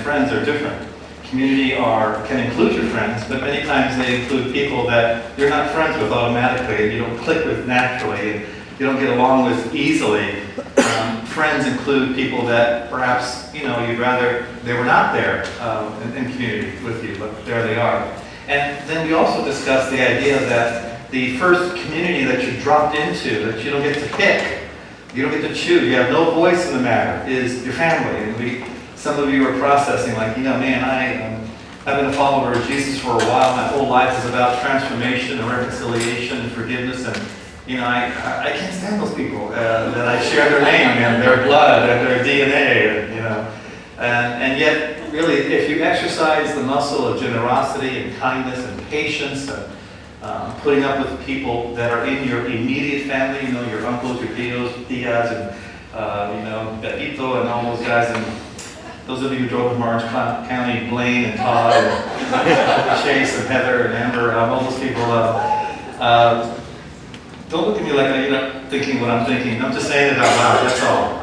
friends are different. Community can include your friends, but many times they include people that you're not friends with automatically, and you don't click with naturally, and you don't get along with easily. Friends include people that perhaps, you'd rather they were not there in community with you, but there they are. And then we also discussed the idea that the first community that you dropped into, that you don't get to pick, you don't get to choose, you have no voice in the matter, is your family. And some of you are processing like, man, I've been a follower of Jesus for a while. My whole life is about transformation and reconciliation and forgiveness. And, I can't stand those people that I share their name and their blood and their DNA, and yet, really, if you exercise the muscle of generosity and kindness and patience and putting up with people that are in your immediate family, your uncles, your tias, and, Pepito and all those guys, and those of you who drove in Orange County, Blaine and Todd and Chase and Heather and Amber, all those people, don't look at me like you're not thinking what I'm thinking. I'm just saying it out loud, that's all.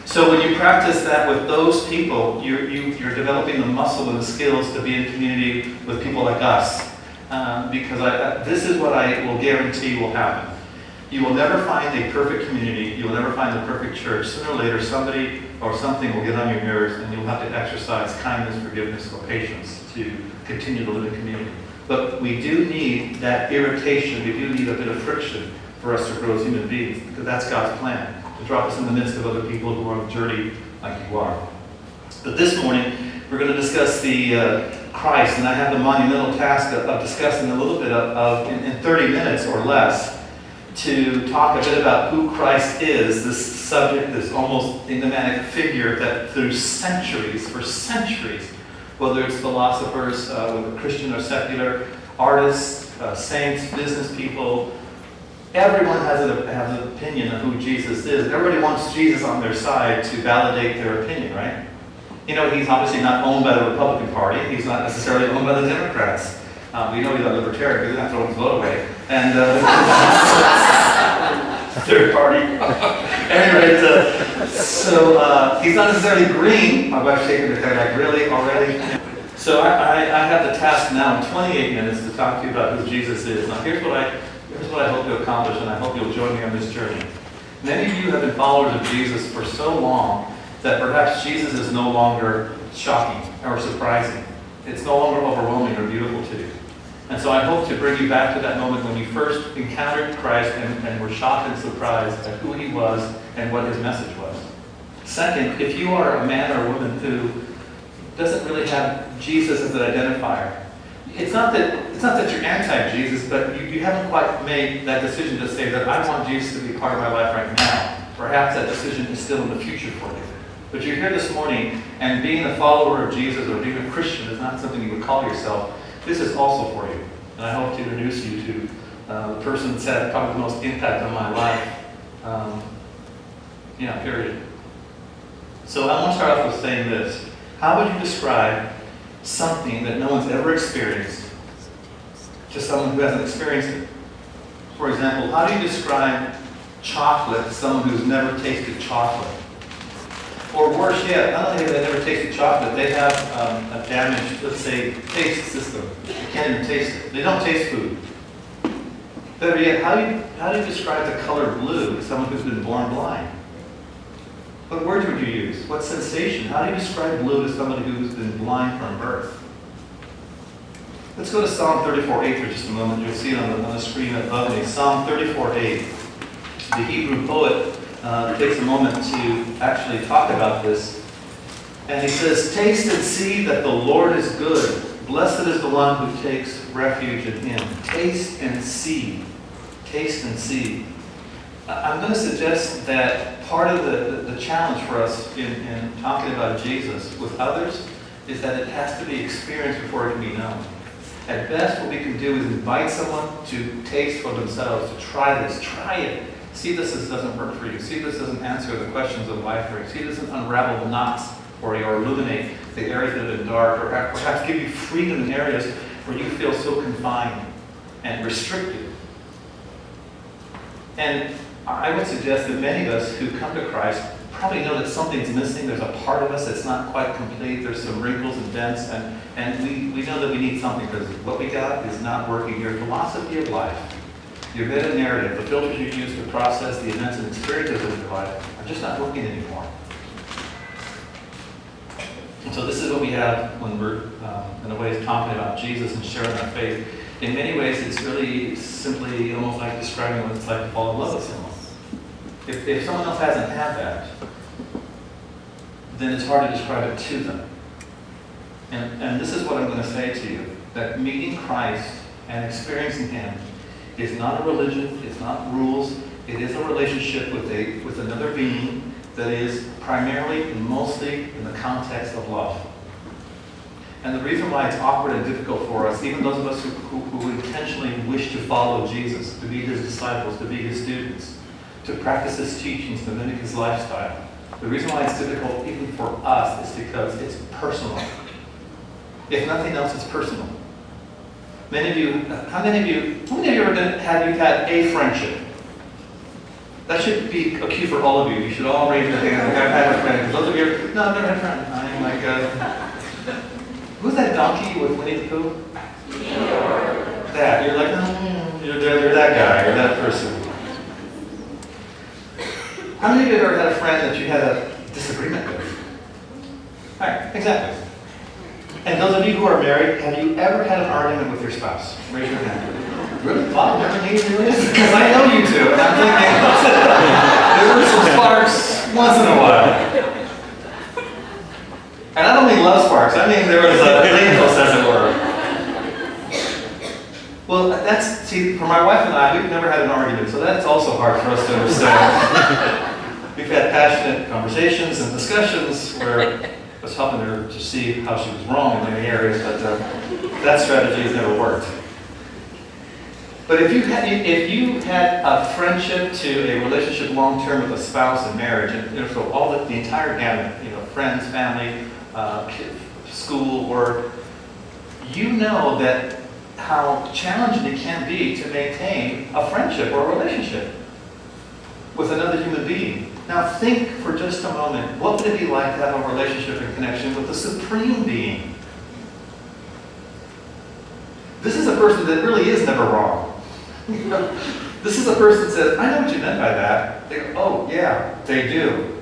So when you practice that with those people, you're developing the muscle and the skills to be in community with people like us. Because this is what I will guarantee will happen. You will never find a perfect community. You will never find the perfect church. Sooner or later, somebody or something will get on your nerves, and you'll have to exercise kindness, forgiveness, or patience to continue to live in community. But we do need that irritation. We do need a bit of friction for us to grow as human beings, because that's God's plan, to drop us in the midst of other people who are on a journey like you are. But this morning, we're going to discuss the Christ, and I have the monumental task of discussing a little bit in 30 minutes or less, to talk a bit about who Christ is, this subject, this almost enigmatic figure that through centuries, for centuries, whether it's philosophers, whether Christian or secular, artists, saints, business people, everyone has an opinion of who Jesus is. Everybody wants Jesus on their side to validate their opinion, right? He's obviously not owned by the Republican Party. He's not necessarily owned by the Democrats. We know he's a libertarian because he's not throwing his vote away. And third party. Anyway, so he's not necessarily green. My wife's shaking her head like, really, already? So I have the task now in 28 minutes to talk to you about who Jesus is. Now here's what I hope to accomplish, and I hope you'll join me on this journey. Many of you have been followers of Jesus for so long that perhaps Jesus is no longer shocking or surprising. It's no longer overwhelming or beautiful to you. And so I hope to bring you back to that moment when you first encountered Christ and were shocked and surprised at who he was and what his message was. Second, if you are a man or a woman who doesn't really have Jesus as an identifier, it's not that you're anti-Jesus, but you haven't quite made that decision to say that I want Jesus to be part of my life right now. Perhaps that decision is still in the future for you. But you're here this morning, and being a follower of Jesus or being a Christian is not something you would call yourself. This is also for you. And I hope to introduce you to the person that's had probably the most impact on my life. Period. So I want to start off with saying this. How would you describe something that no one's ever experienced to someone who hasn't experienced it? For example, how do you describe chocolate to someone who's never tasted chocolate? Or worse yet, not only have they never tasted chocolate, they have a damaged, let's say, taste system. They can't even taste it. They don't taste food. Better yet, how do you describe the color blue to someone who's been born blind? What words would you use? What sensation? How do you describe blue to somebody who's been blind from birth? Let's go to Psalm 34:8 for just a moment. You'll see it on the screen above me. Psalm 34:8. The Hebrew poet takes a moment to actually talk about this. And he says, "Taste and see that the Lord is good. Blessed is the one who takes refuge in him." Taste and see. Taste and see. I'm going to suggest that part of the challenge for us in talking about Jesus with others is that it has to be experienced before it can be known. At best, what we can do is invite someone to taste for themselves, to try this, try it. See this doesn't work for you. See this doesn't answer the questions of life for you. See this doesn't unravel the knots for you or illuminate the areas that have been dark, or perhaps give you freedom in areas where you feel so confined and restricted. And I would suggest that many of us who come to Christ probably know that something's missing. There's a part of us that's not quite complete. There's some wrinkles and dents, and we know that we need something because what we got is not working. Your philosophy of life, your meta narrative, the filters you use to process the events and experiences of your life are just not working anymore. And so this is what we have when we're, in a way, talking about Jesus and sharing our faith. In many ways, it's really simply almost like describing what it's like to fall in love with someone. If someone else hasn't had that, then it's hard to describe it to them. And this is what I'm going to say to you, that meeting Christ and experiencing Him is not a religion, it's not rules, it is a relationship with another being that is primarily and mostly in the context of love. And the reason why it's awkward and difficult for us, even those of us who intentionally wish to follow Jesus, to be His disciples, to be His students, to practice His teachings, to mimic His lifestyle, the reason why it's difficult even for us is because it's personal. If nothing else, it's personal. How many of you have had a friendship? That should be a cue for all of you. You should all raise your hand. I've had a friend. Those of you, no, I've never had a friend. I'm like, who's that donkey with Winnie the Pooh? That. You're like, you're that guy or that person. How many of you have ever had a friend that you had a disagreement with? Right, exactly. And those of you who are married, have you ever had an argument with your spouse? Raise your hand. Really? Bob, never need to do this? Because I know you two, and I'm thinking, there were some sparks once in a while. And I don't mean love sparks, I mean there was a pathos, as it were. Well, see, for my wife and I, we've never had an argument, so that's also hard for us to understand. We've had passionate conversations and discussions where I was helping her to see how she was wrong in many areas, but that strategy has never worked. But if you had a friendship to a relationship long-term with a spouse in marriage, and so all the entire gamut, friends, family, school, work, you know that how challenging it can be to maintain a friendship or a relationship with another human being. Now think for just a moment, what would it be like to have a relationship and connection with the Supreme Being? This is a person that really is never wrong. This is a person that says, I know what you meant by that. They go, oh, yeah, they do.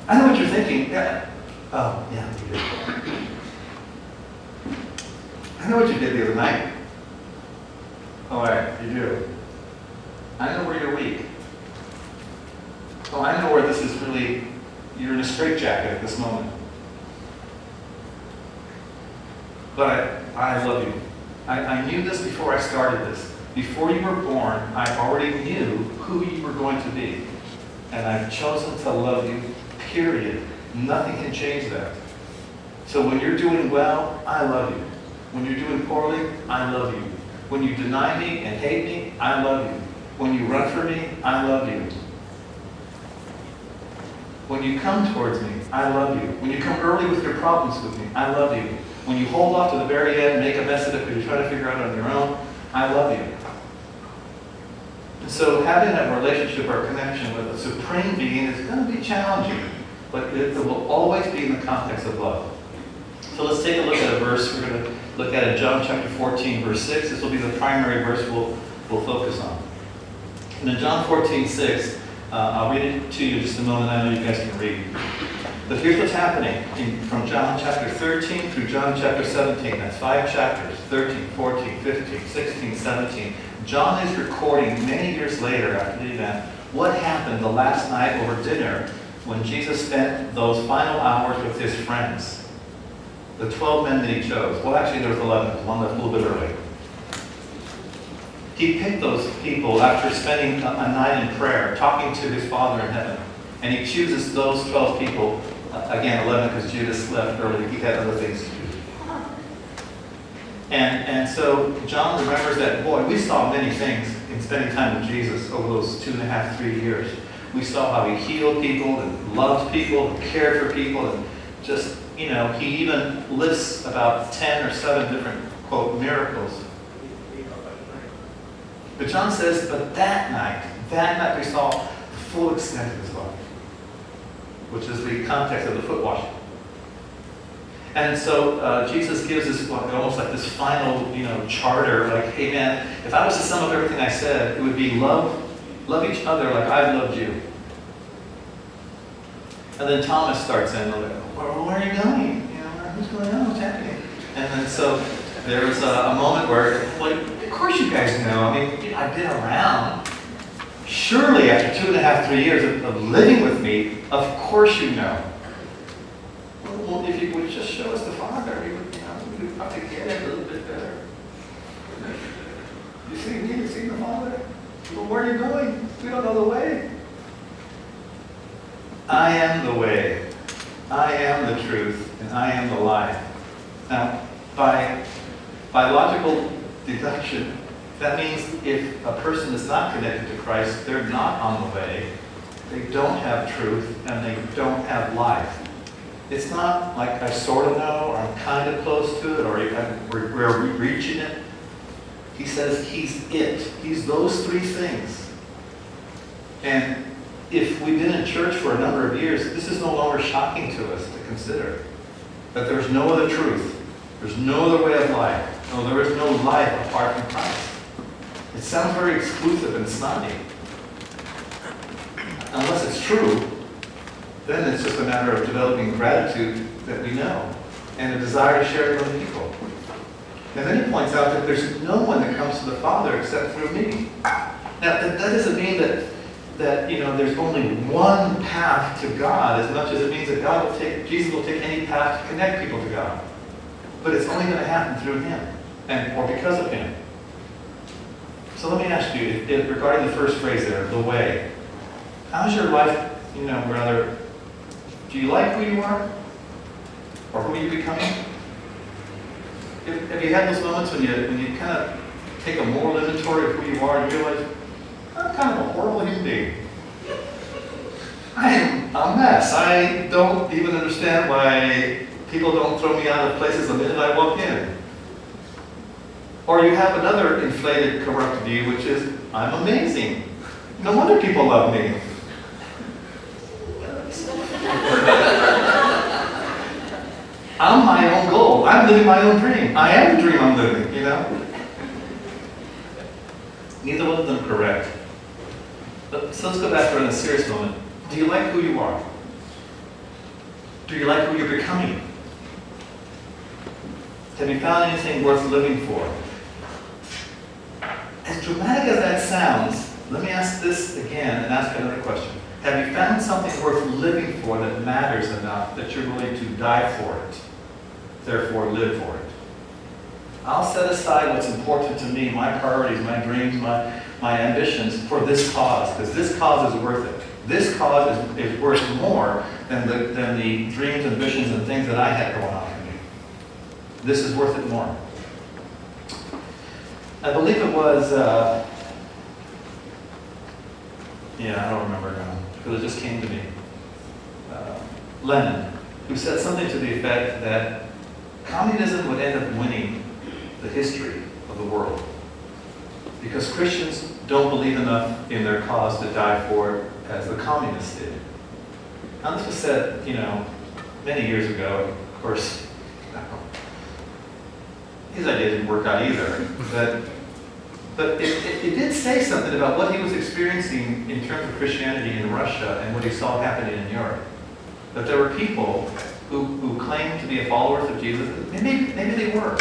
I know what you're thinking. Yeah. Oh, yeah, you do. I know what you did the other night. Oh, right, you do. I know where you're weak. Oh, I know where this is really, you're in a straitjacket at this moment. But I love you. I knew this before I started this. Before you were born, I already knew who you were going to be. And I've chosen to love you, period. Nothing can change that. So when you're doing well, I love you. When you're doing poorly, I love you. When you deny me and hate me, I love you. When you run from me, I love you. When you come towards me, I love you. When you come early with your problems with me, I love you. When you hold off to the very end, make a mess of it because you try to figure it out on your own, I love you. And so having that relationship or connection with a Supreme Being is going to be challenging, but it will always be in the context of love. So let's take a look at a verse. We're going to look at it, John chapter 14, verse 6. This will be the primary verse we'll focus on. And in John 14:6, I'll read it to you in just a moment. I know you guys can read. But here's what's happening from John chapter 13 through John chapter 17. That's 5 chapters, 13, 14, 15, 16, 17. John is recording many years later after the event what happened the last night over dinner when Jesus spent those final hours with his friends. The 12 men that he chose. Well, actually there was 11. One left a little bit early. He picked those people after spending a night in prayer, talking to his Father in heaven. And he chooses those 12 people, again 11 because Judas left early, he had other things to do. And so John remembers that, boy, we saw many things in spending time with Jesus over those 2.5, 3 years. We saw how he healed people and loved people and cared for people and just, he even lists about 10 or 7 different, quote, miracles. But John says, but that night we saw full extent of his life, which is the context of the foot washing. And so Jesus gives us almost like this final, charter, like, hey man, if I was to sum up everything I said, it would be love each other like I've loved you. And then Thomas starts in, like, where are you going? What's going on? What's happening? And then so there was a moment where, like, of course you guys know. I mean, I've been around. Surely after 2.5, 3 years of living with me, of course you know. Well, if you would just show us the Father, we would probably get it a little bit better. You see me? You see the Father? Well, where are you going? We don't know the way. I am the way. I am the truth, and I am the life. Now, by logical deduction, that means if a person is not connected to Christ, they're not on the way, they don't have truth, and they don't have life. It's not like I sort of know, or I'm kind of close to it, or we're reaching it. He says he's it. He's those three things. And if we've been in church for a number of years, this is no longer shocking to us to consider. That there's no other truth. There's no other way of life. No, there is no life apart from Christ. It sounds very exclusive and snotty. Unless it's true, then it's just a matter of developing gratitude that we know and a desire to share it with other people. And then he points out that there's no one that comes to the Father except through me. Now, that doesn't mean that there's only one path to God, as much as it means that Jesus will take any path to connect people to God. But it's only going to happen through him, or because of him. So let me ask you, regarding the first phrase there, the way. How's your life, brother? Do you like who you are? Or who you're becoming? Have you had those moments when you kind of take a moral inventory of who you are and realize, I'm kind of a horrible human being. I am a mess. I don't even understand why people don't throw me out of places the minute I walk in. Or you have another inflated, corrupt view, which is, I'm amazing. No wonder people love me. I'm my own goal. I'm living my own dream. I am the dream I'm living, Neither one of them correct. So let's go back for a serious moment. Do you like who you are? Do you like who you're becoming? Have you found anything worth living for? As dramatic as that sounds, let me ask this again and ask another question. Have you found something worth living for that matters enough that you're willing to die for it, therefore live for it? I'll set aside what's important to me, my priorities, my dreams, my ambitions for this cause, because this cause is worth it. This cause is worth more than the dreams, ambitions, and things that I had going on for me. This is worth it more. I believe it was, I don't remember now, because it just came to me. Lenin, who said something to the effect that communism would end up winning the history of the world. Because Christians don't believe enough in their cause to die for it as the communists did. Now this was said, many years ago. Of course, his idea didn't work out either. But it did say something about what he was experiencing in terms of Christianity in Russia and what he saw happening in Europe. That there were people who claimed to be followers of Jesus. Maybe they were.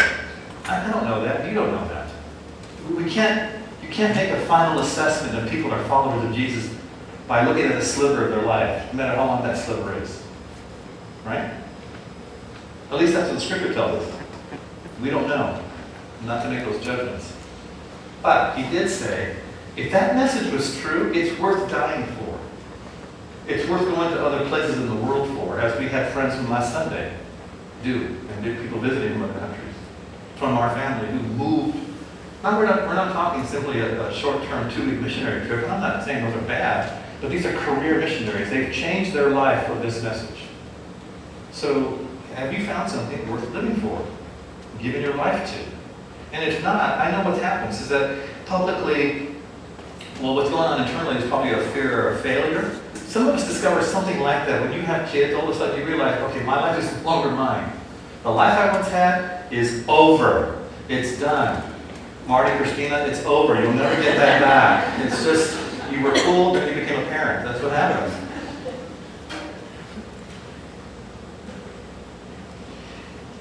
I don't know that. You don't know that. You can't make a final assessment of people are followers of Jesus by looking at a sliver of their life, no matter how long that sliver is. Right? At least that's what the Scripture tells us. We don't know. Not to make those judgments. But he did say, if that message was true, it's worth dying for. It's worth going to other places in the world for, as we had friends from last Sunday do, and did people visiting from other countries, from our family who moved. Now we're not talking simply a short-term 2-week missionary trip, and I'm not saying those are bad, but these are career missionaries. They've changed their life for this message. So have you found something worth living for, giving your life to? And if not, I know what happens is that publicly well, what's going on internally is probably a fear of failure. Some of us discover something like that. When you have kids, all of a sudden you realize, okay, my life is no longer mine. The life I once had is over. It's done. Marty, Christina, it's over. You'll never get that back. It's just, you were cool, then you became a parent. That's what happens.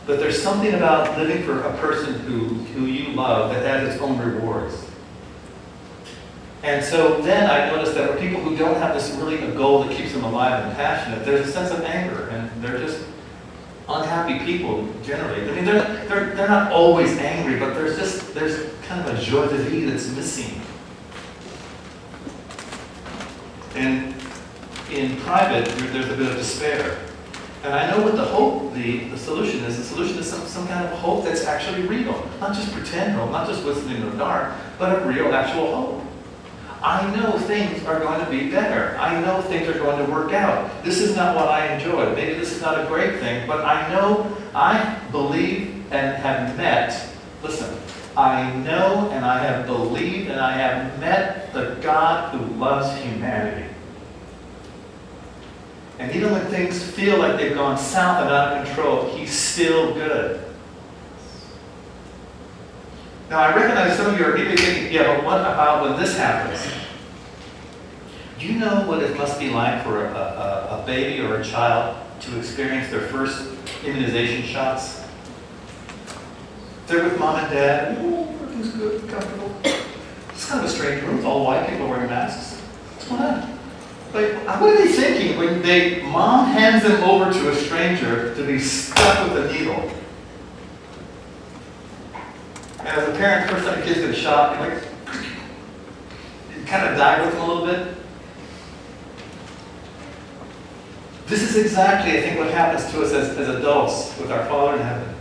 But there's something about living for a person who you love that has its own rewards. And so then I noticed that for people who don't have this really a goal that keeps them alive and passionate, there's a sense of anger, and they're just unhappy people generally. I mean, they're not always angry, but there's kind of a joie de vivre that's missing. And in private, there's a bit of despair. And I know what the hope, the solution is. The solution is some kind of hope that's actually real. Not just pretend hope, not just listening in the dark, but a real, actual hope. I know things are going to be better. I know things are going to work out. This is not what I enjoy. Maybe this is not a great thing, but I know, I believe and have met, listen, I know and I have believed and I have met the God who loves humanity. And even when things feel like they've gone south and out of control, He's still good. Now, I recognize some of you are maybe thinking, yeah, but what about when this happens? Do you know what it must be like for a baby or a child to experience their first immunization shots? They're with mom and dad. Oh, everything's good, comfortable. It's kind of a strange room. It's all white, people wearing masks. What's going on? Like, what are they thinking when mom hands them over to a stranger to be stuck with a needle? And as a parent, the first time a kid's get a shot, you kind of die with them a little bit. This is exactly, I think, what happens to us as adults with our Father in heaven.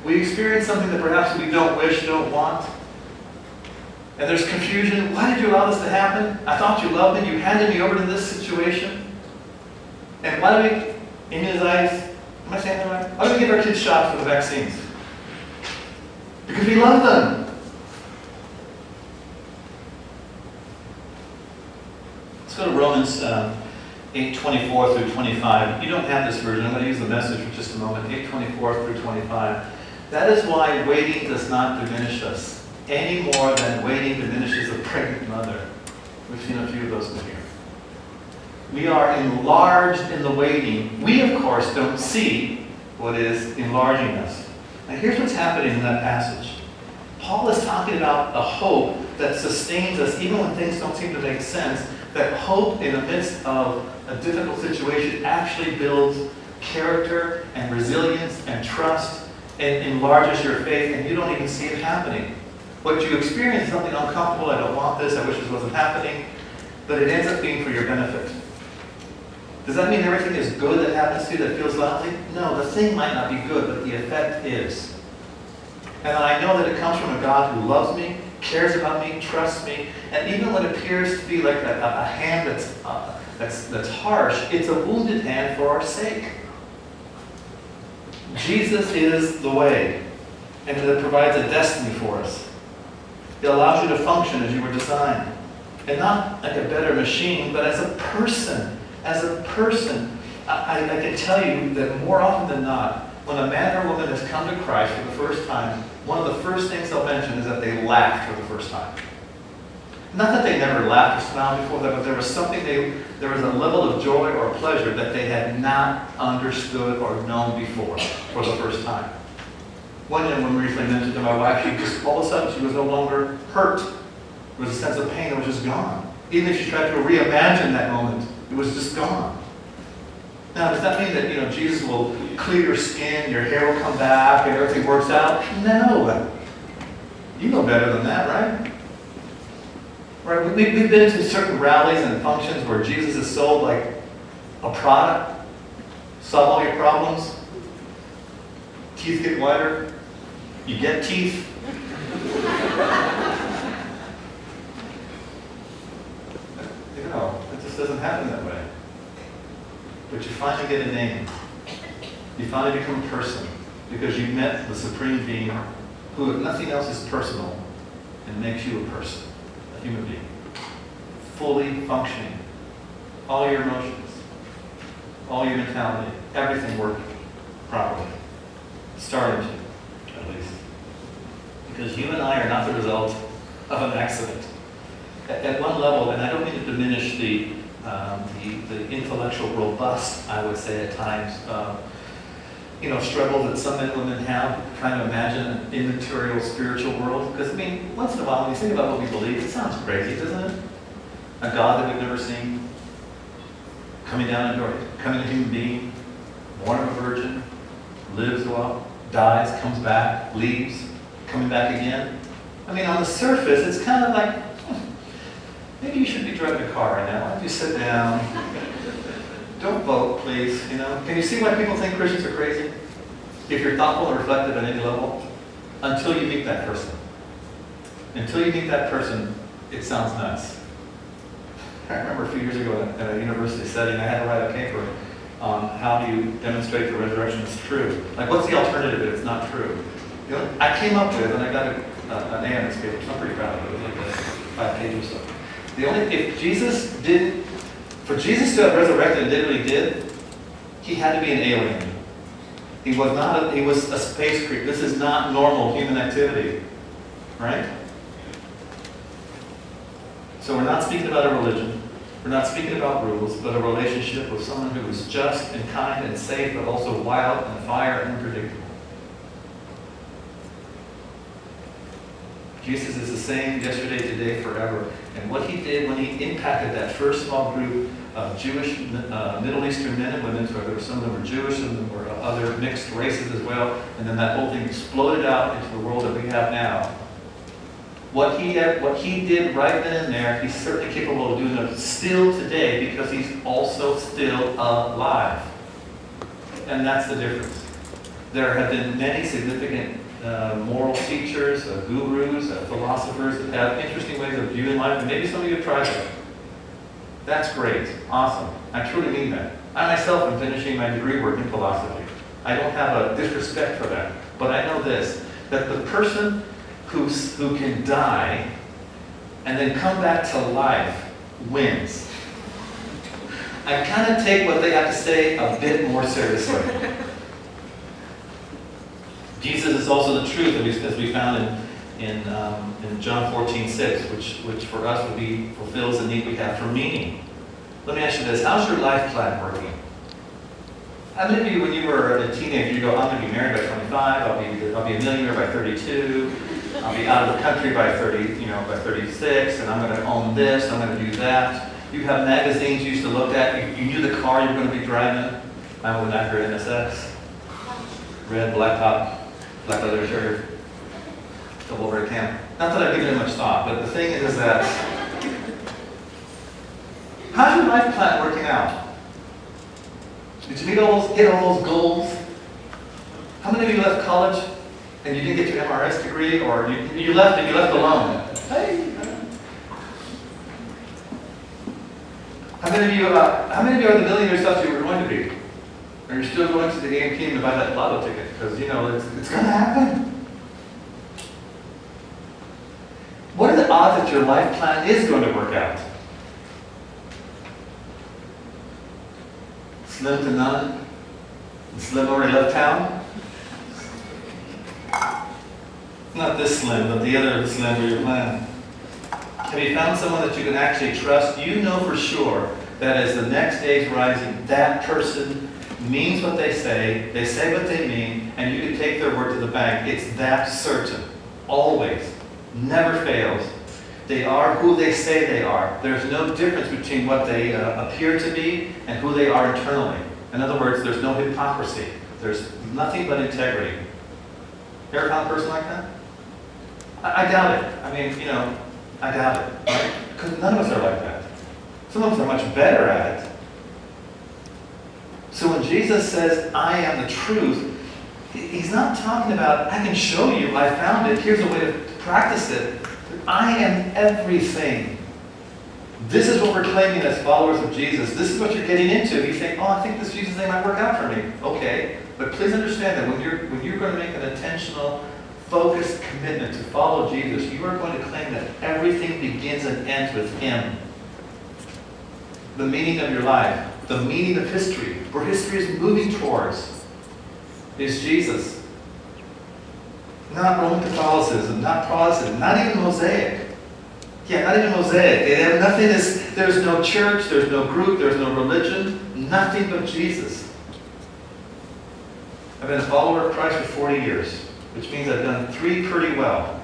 We experience something that perhaps we don't wish, don't want. And there's confusion. Why did you allow this to happen? I thought you loved me. You handed me over to this situation. And why do we immunize? Am I saying that right? Why do we give our kids shots for the vaccines? Because we love them. Let's go to Romans 8:24 through 25. You don't have this version. I'm going to use the Message for just a moment. 8:24 through 25. That is why waiting does not diminish us, any more than waiting diminishes a pregnant mother. We've seen a few of those in here. We are enlarged in the waiting. We, of course, don't see what is enlarging us. Now, here's what's happening in that passage. Paul is talking about a hope that sustains us even when things don't seem to make sense. That hope in the midst of a difficult situation actually builds character and resilience and trust and enlarges your faith, and you don't even see it happening. What you experience is something uncomfortable. I don't want this. I wish this wasn't happening. But it ends up being for your benefit. Does that mean everything is good that happens to you that feels lovely? No, the thing might not be good, but the effect is. And I know that it comes from a God who loves me, cares about me, trusts me, and even when it appears to be like a hand that's harsh, it's a wounded hand for our sake. Jesus is the way, and it provides a destiny for us. It allows you to function as you were designed. And not like a better machine, but as a person. As a person, I can tell you that more often than not, when a man or woman has come to Christ for the first time, one of the first things they'll mention is that they laughed for the first time. Not that they never laughed or smiled before that, but there was something, there was a level of joy or pleasure that they had not understood or known before for the first time. One young woman recently mentioned to my wife, she just, all of a sudden, she was no longer hurt. There was a sense of pain that was just gone. Even if she tried to reimagine that moment, it was just gone. Now, does that mean that, Jesus will clear your skin, your hair will come back, and everything works out? No. You know better than that, right? Right? We've been to certain rallies and functions where Jesus is sold like a product, solve all your problems, teeth get whiter, you get teeth. It just doesn't happen that way. But you finally get a name. You finally become a person because you met the Supreme Being who, if nothing else, is personal and makes you a person. human being. Fully functioning. All your emotions, all your mentality, everything working properly. Starting to, at least. Because you and I are not the result of an accident. At one level, and I don't mean to diminish the intellectual robust, I would say at times, struggle that some men and women have trying to imagine an immaterial spiritual world. Because, once in a while, when you think about what we believe, it sounds crazy, doesn't it? A God that we've never seen, coming a human being, born of a virgin, lives a while, dies, comes back, leaves, coming back again. On the surface, it's kind of like, maybe you should be driving a car right now. Why don't you sit down? Don't vote, please. Can you see why people think Christians are crazy? If you're thoughtful and reflective at any level, until you meet that person. Until you meet that person, it sounds nuts. I remember a few years ago at a university setting, I had to write a paper on how do you demonstrate the resurrection is true. Like, what's the alternative if it's not true? I came up with, and I got an A on this paper, so I'm pretty proud of it. It was like 5 pages or so. For Jesus to have resurrected and did what he did, he had to be an alien. He was a space creep. This is not normal human activity. Right? So we're not speaking about a religion. We're not speaking about rules, but a relationship with someone who is just and kind and safe, but also wild and fire and unpredictable. Jesus is the same yesterday, today, forever. And what he did when he impacted that first small group of Jewish, Middle Eastern men and women, so some of them were Jewish, some of them were other mixed races as well, and then that whole thing exploded out into the world that we have now. What he did right then and there, he's certainly capable of doing it still today because he's also still alive. And that's the difference. There have been many significant moral teachers, gurus, philosophers that have interesting ways of viewing life, and maybe some of you have tried that. That's great. Awesome. I truly mean that. I myself am finishing my degree work in philosophy. I don't have a disrespect for that. But I know this, that the person who can die and then come back to life wins. I kind of take what they have to say a bit more seriously. Jesus is also the truth, as we found in John 14:6, which for us fulfills the need we have for meaning. Let me ask you this: how's your life plan working? How many of you, when you were a teenager, you go, "I'm going to be married by 25. I'll be a millionaire by 32. I'll be out of the country by 36, and I'm going to own this. I'm going to do that." You have magazines you used to look at. You knew the car you were going to be driving. I was an Acura NSX, red, black top, black leather shirt, double over a cam. Not that I give it much thought, but the thing is that, how's your life plan working out? Did you hit all those goals? How many of you left college and you didn't get your MRS degree, or you left and you left alone? Hey. How many of you are the millionaire stuff you were going to be? Or you're still going to the game team to buy that lotto ticket? Because, it's going to happen. What are the odds that your life plan is going to work out? Slim to none? Slim already left town? Not this Slim, but the other Slim for your plan. Have you found someone that you can actually trust? You know for sure that as the next day is rising, that person means what they say what they mean, and you can take their word to the bank. It's that certain. Always. Never fails. They are who they say they are. There's no difference between what they appear to be and who they are internally. In other words, there's no hypocrisy. There's nothing but integrity. You ever found a person like that? I doubt it. I doubt it. Right? Because none of us are like that. Some of us are much better at it. So when Jesus says, "I am the truth," he's not talking about, I can show you, I found it, here's a way to practice it. I am everything. This is what we're claiming as followers of Jesus. This is what you're getting into. You think, I think this Jesus thing might work out for me. Okay, but please understand that when you're going to make an intentional, focused commitment to follow Jesus, you are going to claim that everything begins and ends with Him. The meaning of your life, the meaning of history, where history is moving towards, is Jesus. Not Roman Catholicism, not Protestant, not even Mosaic. Yeah, not even Mosaic. There's no church, there's no group, there's no religion, nothing but Jesus. I've been a follower of Christ for 40 years, which means I've done 3 pretty well.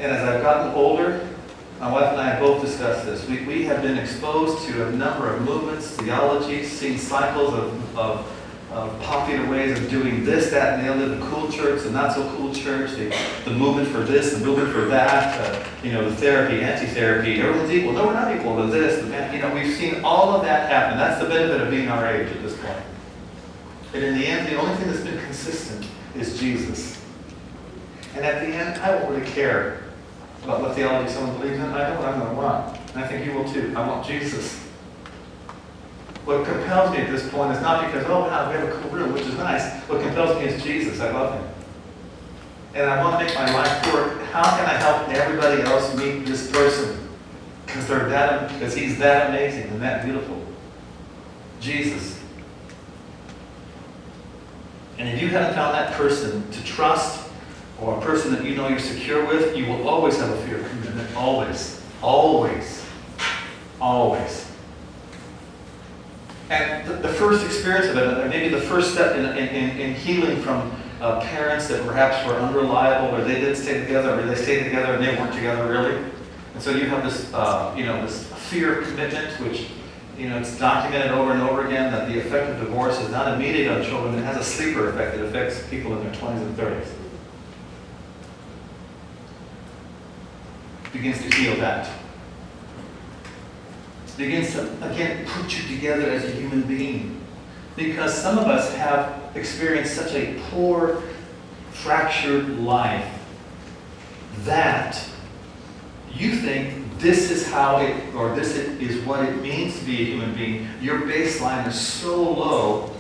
And as I've gotten older, my wife and I have both discussed this. We have been exposed to a number of movements, theologies, seen cycles of popular ways of doing this, that, and the other, the cool church, the not so cool church, the movement for this, the movement for that, the therapy, anti-therapy, everyone's equal. No, we're not equal to this. We've seen all of that happen. That's the benefit of being our age at this point. And in the end, the only thing that's been consistent is Jesus. And at the end, I won't really care about what theology someone believes in. I know what I'm going to want. And I think you will too. I want Jesus. What compels me at this point is not because, oh, wow, we have a cool room, which is nice. What compels me is Jesus. I love Him. And I want to make my life work. How can I help everybody else meet this person? Because He's that amazing and that beautiful. Jesus. And if you haven't found that person to trust, or a person that you know you're secure with, you will always have a fear of commitment. Always. Always. Always. And the first experience of it, and maybe the first step in healing from parents that perhaps were unreliable, or they didn't stay together, or they stayed together and they weren't together really. And so you have this, this fear of commitment, which, it's documented over and over again that the effect of divorce is not immediate on children. It has a sleeper effect that affects people in their 20s and 30s. Begins to heal that. Begins to, again, put you together as a human being. Because some of us have experienced such a poor, fractured life that you think this is how it, or this is what it means to be a human being. Your baseline is so low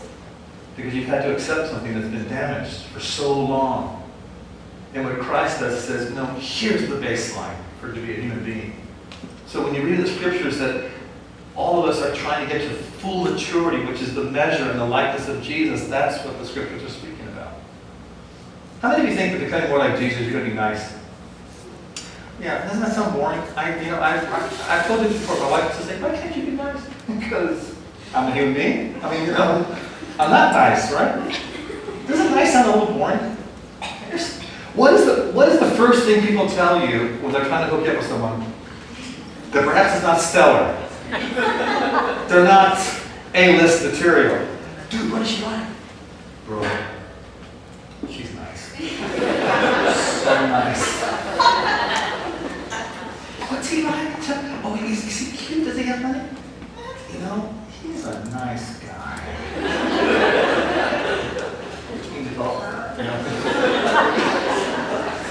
because you've had to accept something that's been damaged for so long. And what Christ does says, no, here's the baseline for to be a human being. So when you read the scriptures that all of us are trying to get to full maturity, which is the measure and the likeness of Jesus, that's what the scriptures are speaking about. How many of you think that becoming more like Jesus, you're going to be nice? Yeah, doesn't that sound boring? I've told you before, my wife used to say, why can't you be nice? Because I'm a human being. I'm not nice, right? Doesn't nice sound a little boring? What is the first thing people tell you when they're trying to hook you up with someone that perhaps is not stellar? They're not A-list material. Dude, what is she like? Bro, she's nice. So nice. What's he like? Oh, is he cute? Does he have money? He's a nice guy.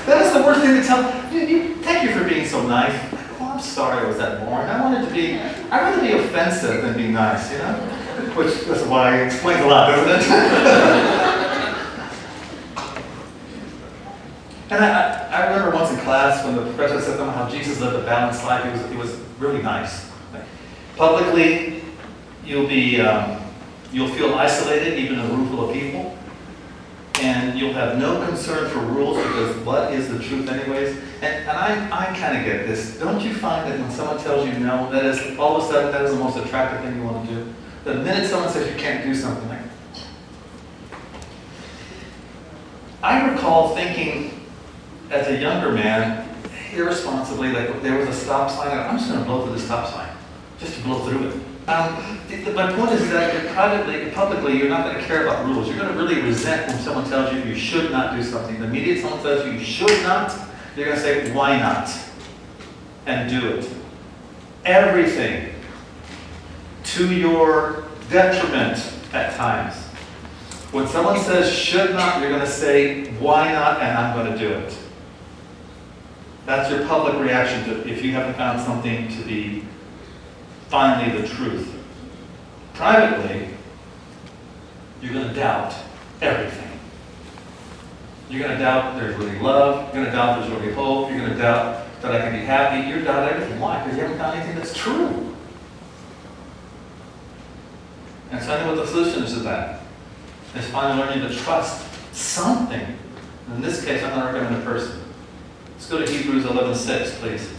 That is the worst thing to tell. Dude, thank you for being so nice. Oh, I'm sorry I was that boring. I'd rather be offensive than be nice, Which, that's why it explains a lot, doesn't it? And I remember once in class when the professor said something how Jesus lived a balanced life. It was really nice. Publicly, you'll feel isolated, even in a room full of people. And you'll have no concern for rules because what is the truth anyways? And I kind of get this. Don't you find that when someone tells you no, that is all of a sudden that is the most attractive thing you want to do? The minute someone says you can't do something, like, I recall thinking as a younger man, irresponsibly, like there was a stop sign, I'm just going to blow through the stop sign, just to blow through it. My point is that publicly, you're not going to care about rules. You're going to really resent when someone tells you you should not do something. The minute someone tells you should not, you're going to say, why not? And do it. Everything to your detriment at times. When someone says should not, you're going to say, why not? And I'm going to do it. That's your public reaction to if you haven't found something to be finally the truth. Privately, you're going to doubt everything. You're going to doubt there's really love. You're going to doubt there's really hope. You're going to doubt that I can be happy. You're doubt everything. Why? Because you haven't found anything that's true. And so I know what the solution is to that. It's finally learning to trust something. In this case, I'm going to recommend a person. Let's go to Hebrews 11:6, please.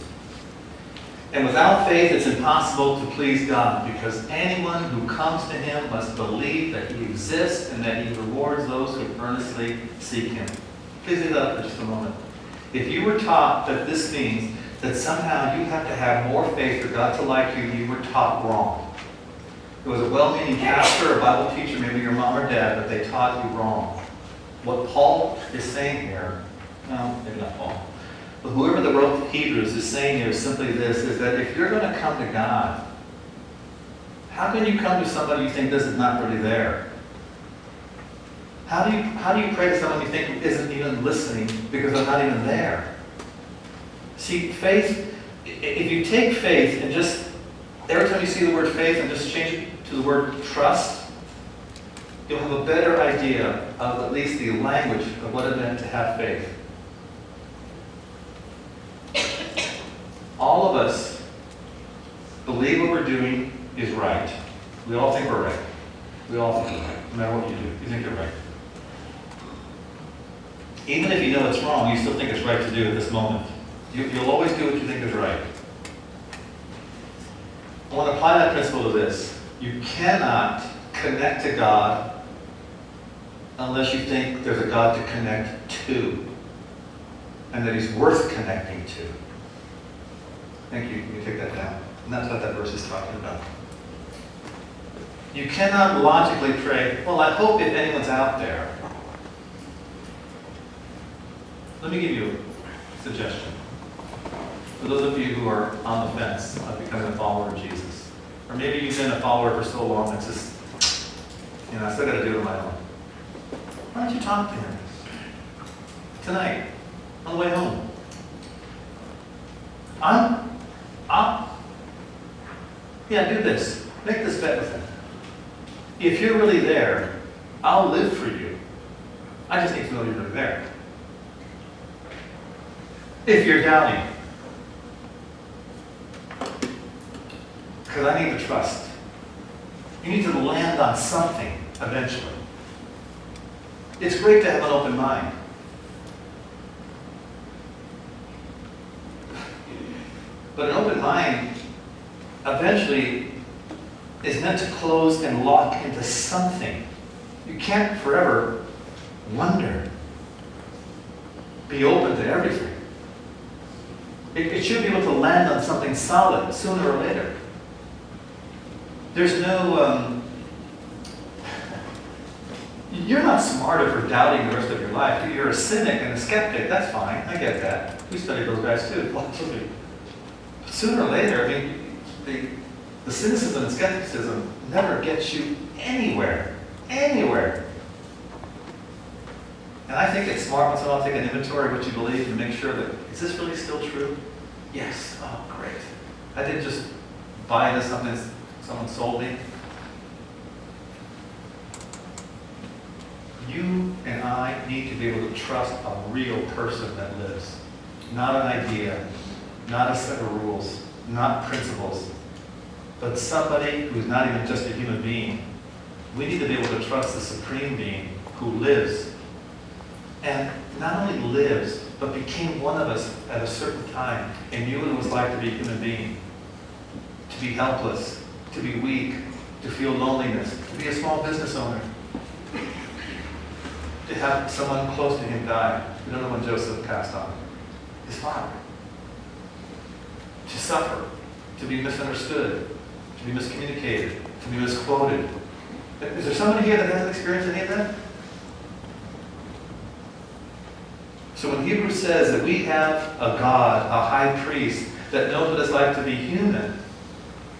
And without faith, it's impossible to please God, because anyone who comes to Him must believe that He exists and that He rewards those who earnestly seek Him. Please leave that up for just a moment. If you were taught that this means that somehow you have to have more faith for God to like you, you were taught wrong. It was a well-meaning pastor or Bible teacher, maybe your mom or dad, but they taught you wrong. What Paul is saying here, no, maybe not Paul, but whoever that wrote Hebrews is saying here is simply this, is that if you're going to come to God, how can you come to somebody you think is not really there? How do you pray to someone you think isn't even listening because they're not even there? See, faith, if you take faith and just, every time you see the word faith and just change it to the word trust, you'll have a better idea of at least the language of what it meant to have faith. All of us believe what we're doing is right. We all think we're right. We all think we're right, no matter what you do. You think you're right. Even if you know it's wrong, you still think it's right to do at this moment. You'll always do what you think is right. I want to apply that principle to this. You cannot connect to God unless you think there's a God to connect to, and that He's worth connecting to. Thank you. You can take that down. And that's what that verse is talking about. You cannot logically pray, well, I hope if anyone's out there. Let me give you a suggestion. For those of you who are on the fence of becoming a follower of Jesus, or maybe you've been a follower for so long, it's just, I still got to do it on my own. Why don't you talk to Him tonight, on the way home? Do this. Make this bet with Him. If you're really there, I'll live for you. I just need to know you're really there. If you're doubting, because I need to trust. You need to land on something eventually. It's great to have an open mind. But an open mind eventually is meant to close and lock into something. You can't forever wonder. Be open to everything. It should be able to land on something solid sooner or later. There's no... You're not smarter for doubting the rest of your life. You're a cynic and a skeptic. That's fine. I get that. We studied those guys too. But sooner or later, the cynicism and skepticism never gets you anywhere. Anywhere. And I think it's smart once in a while to take an inventory of what you believe and make sure that, is this really still true? Yes. Oh, great. I didn't just buy into something someone sold me. You and I need to be able to trust a real person that lives. Not an idea, not a set of rules, not principles, but somebody who's not even just a human being. We need to be able to trust the Supreme Being who lives. And not only lives, but became one of us at a certain time and knew what it was like to be a human being. To be helpless, to be weak, to feel loneliness, to be a small business owner. To have someone close to him die. We don't know when Joseph passed on. His father. To suffer, to be misunderstood, to be miscommunicated, to be misquoted. Is there somebody here that hasn't experienced any of that? So when Hebrews says that we have a God, a high priest, that knows what it's like to be human,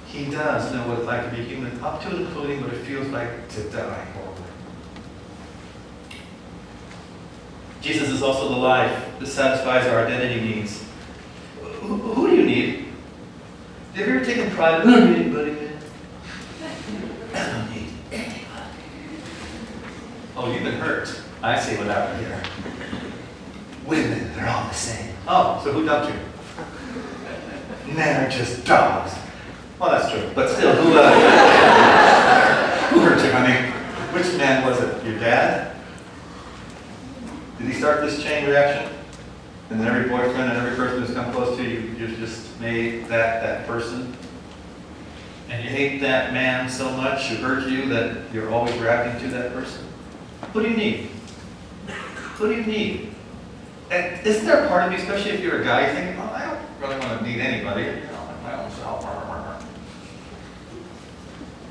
He does know what it's like to be human, up to and including what it feels like to die horribly. Jesus is also the life that satisfies our identity needs. Who do you need? Have you ever taken pride in, I don't need anybody, man? I don't need anybody. Oh, you've been hurt. I see what happened here. women, they're all the same. Oh, so who dumped you? They're just dogs. Well, that's true. But still, who hurt you, honey? Which man was it? Your dad? Did he start this chain reaction? And then every boyfriend and every person who's come close to you, you've just made that person? And you hate that man so much, who hurt you, that you're always reacting to that person? Who do you need? Who do you need? And isn't there a part of you, especially if you're a guy, thinking, well, I don't really want to need anybody, my own self.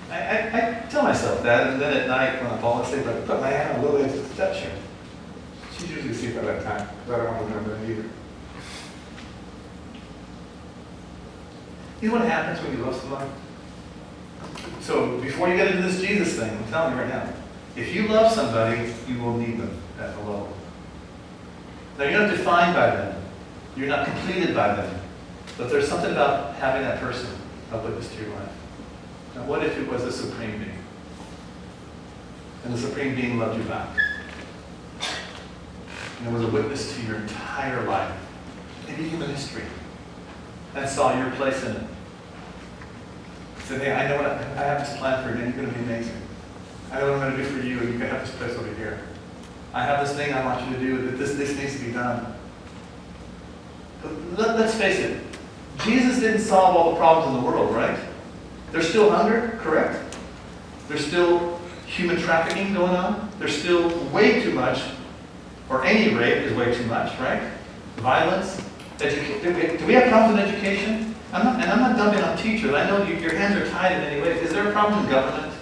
I tell myself that, and then at night when I fall asleep, I put my hand on Lily's to touch her. She's usually asleep by that time, because I don't want to remember that either. You know what happens when you love somebody? So before you get into this Jesus thing, I'm telling you right now, if you love somebody, you will need them at the level. Now you're not defined by them. You're not completed by them. But there's something about having that person a witness to your life. Now what if it was a supreme being? And the supreme being loved you back? And it was a witness to your entire life, maybe human history, and saw your place in it. Said, hey, I know what I have this plan for you, and you're going to be amazing. I know what I'm going to do for you, and you can have this place over here. I have this thing I want you to do, that this needs to be done. But let's face it, Jesus didn't solve all the problems in the world, right? There's still hunger, correct? There's still human trafficking going on. There's still way too much, or any rape is way too much, right? Violence. Do we have problems in education? I'm not dumping on teachers. I know your hands are tied in many ways. Is there a problem in government?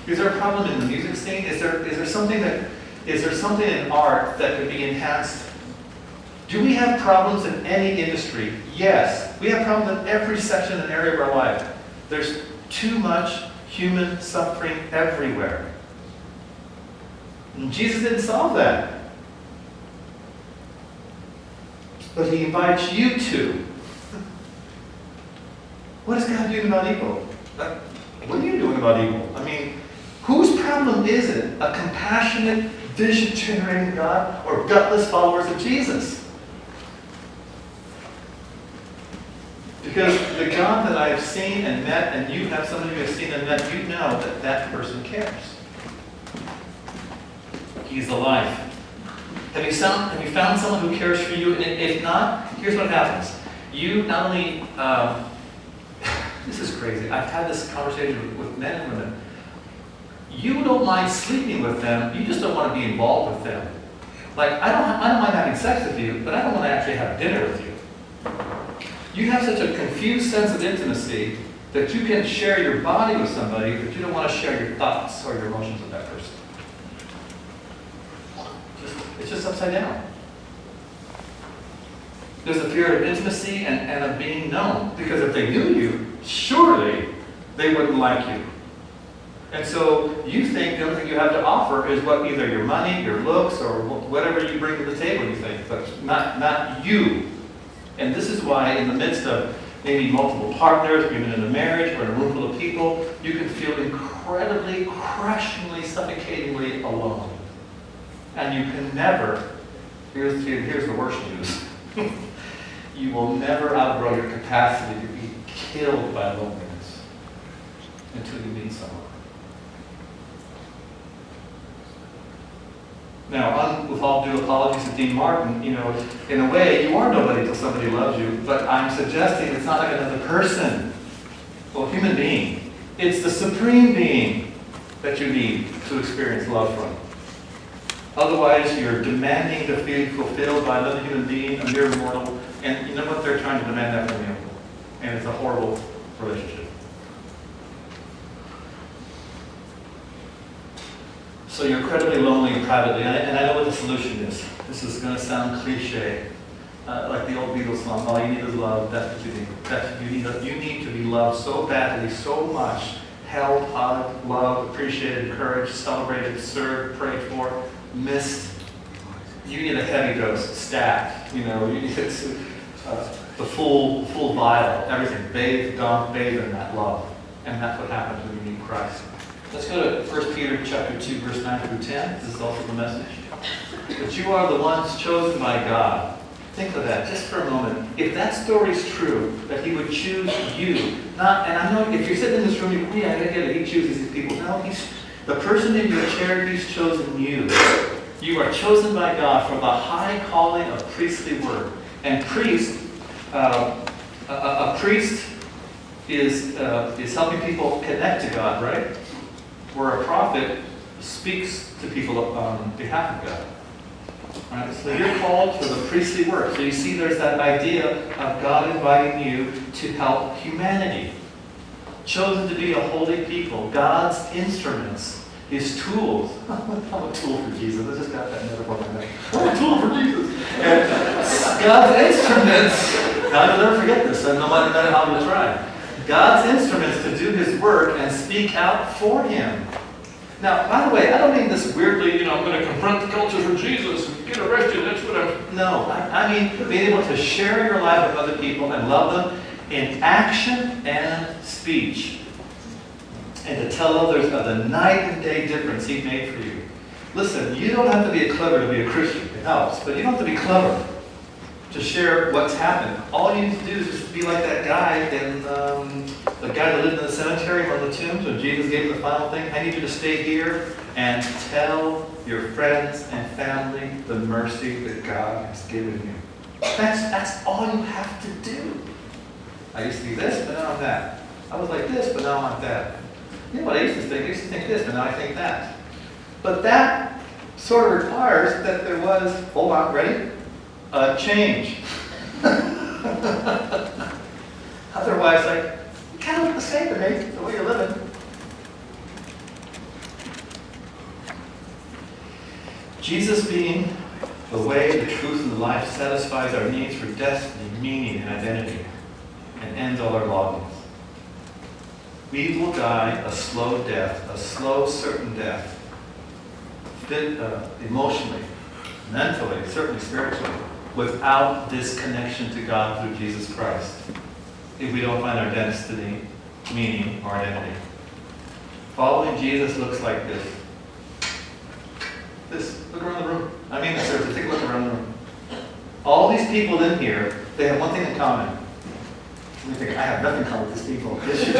Is there a problem in the music scene? Is there something in art that could be enhanced? Do we have problems in any industry? Yes. We have problems in every section and area of our life. There's too much human suffering everywhere. And Jesus didn't solve that. But he invites you to. What is God doing about evil? What are you doing about evil? I mean, whose problem is it? A compassionate, vision-generating God or gutless followers of Jesus? Because the God that I have seen and met, and you have somebody who has seen and met, you know that that person cares. He's the life. Have you found someone who cares for you? And if not, here's what happens. You not only, this is crazy. I've had this conversation with men and women. You don't mind sleeping with them. You just don't want to be involved with them. Like, I don't mind having sex with you, but I don't want to actually have dinner with you. You have such a confused sense of intimacy that you can share your body with somebody, but you don't want to share your thoughts or your emotions with that person. It's just upside down. There's a fear of intimacy and of being known. Because if they knew you, surely they wouldn't like you. And so you think the only thing you have to offer is what either your money, your looks, or whatever you bring to the table, you think, but not you. And this is why in the midst of maybe multiple partners, even in a marriage or in a room full of people, you can feel incredibly, crushingly, suffocatingly alone. And you can never, here's the worst news, you will never outgrow your capacity to be killed by loneliness until you meet someone. Now, with all due apologies to Dean Martin, in a way, you are nobody until somebody loves you, but I'm suggesting it's not like another person, well, human being. It's the supreme being that you need to experience love from. Otherwise, you're demanding to be fulfilled by another human being, a mere mortal, and you know what? They're trying to demand that from you. And it's a horrible relationship. So you're incredibly lonely privately, and I know what the solution is. This is going to sound cliche, like the old Beatles song, all you need is love, that's what you need. That's what you need. You need to be loved so badly, so much, held, hugged, loved, appreciated, encouraged, celebrated, served, prayed for, missed. You need a heavy dose, stacked, you need the full vial, everything, bathe in that love. And that's what happens when you meet Christ. Let's go to 1 Peter chapter 2, verse 9 through 10. This is also the message. But you are the ones chosen by God. Think of that just for a moment. If that story's true, that he would choose you, not, and I know if you're sitting in this room, yeah, I get it, he chooses these people. No, the person in your chair, he's chosen you. You are chosen by God for the high calling of priestly work. And priest, a priest is helping people connect to God, right? Where a prophet speaks to people on behalf of God. Right? So you're called for the priestly work. So you see there's that idea of God inviting you to help humanity. Chosen to be a holy people, God's instruments, his tools. I'm a tool for Jesus. I just got that metaphor in my head. I'm a tool for Jesus. And God's instruments, now you'll never forget this, and no matter how you try. God's instruments to do his work and speak out for him. Now, by the way, I don't mean this weirdly, I'm going to confront the culture for Jesus and get arrested, that's what I'm... No, I mean being able to share your life with other people and love them in action and speech. And to tell others of the night and day difference he made for you. Listen, you don't have to be clever to be a Christian. It helps, but you don't have to be clever to share what's happened. All you need to do is just be like that guy the guy that lived in the cemetery or the tombs when Jesus gave him the final thing. I need you to stay here and tell your friends and family the mercy that God has given you. That's all you have to do. I used to be this, but now I'm that. I was like this, but now I'm like that. You know what I used to think? I used to think this, but now I think that. But that sort of requires that there was, hold on, ready? A change. Otherwise, like, you kind of look the same to me, the way you're living. Jesus being the way, the truth, and the life satisfies our needs for destiny, meaning, and identity, and ends all our longings. We will die a slow death, a slow, certain death, emotionally, mentally, certainly spiritually, without this connection to God through Jesus Christ, if we don't find our destiny, meaning, or identity. Following Jesus looks like this. Look around the room. I mean, seriously, take a look around the room. All these people in here, they have one thing in common. You think, I have nothing in common with these people. Yes, you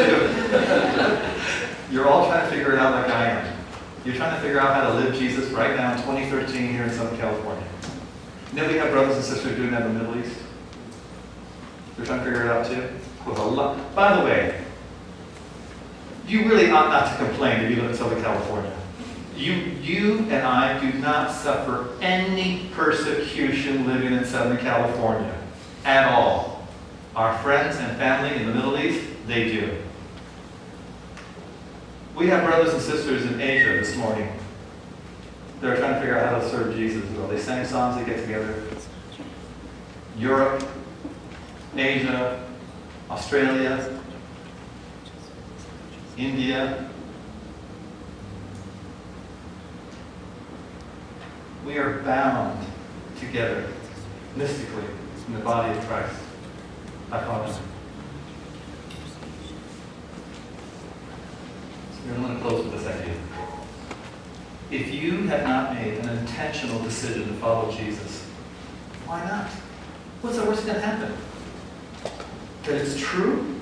do. You're all trying to figure it out like I am. You're trying to figure out how to live Jesus right now in 2013 here in Southern California. You know we have brothers and sisters doing that in the Middle East? They're trying to figure it out too? With a lot. By the way, you really ought not to complain if you live in Southern California. You and I do not suffer any persecution living in Southern California at all. Our friends and family in the Middle East, they do. We have brothers and sisters in Asia this morning. They're trying to figure out how to serve Jesus. Well, they sang songs, they get together. Europe, Asia, Australia, India. We are bound together mystically in the body of Christ. I promise. I'm going to close with this idea. If you have not made an intentional decision to follow Jesus, why not? What's the worst that can happen? That it's true?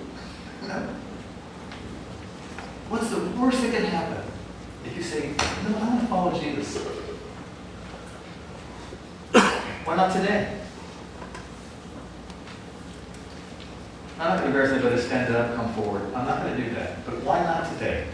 No. What's the worst that can happen? If you say, no, I want to follow Jesus. Why not today? I'm not going to embarrass anybody to stand up, come forward. I'm not going to do that. But why not today?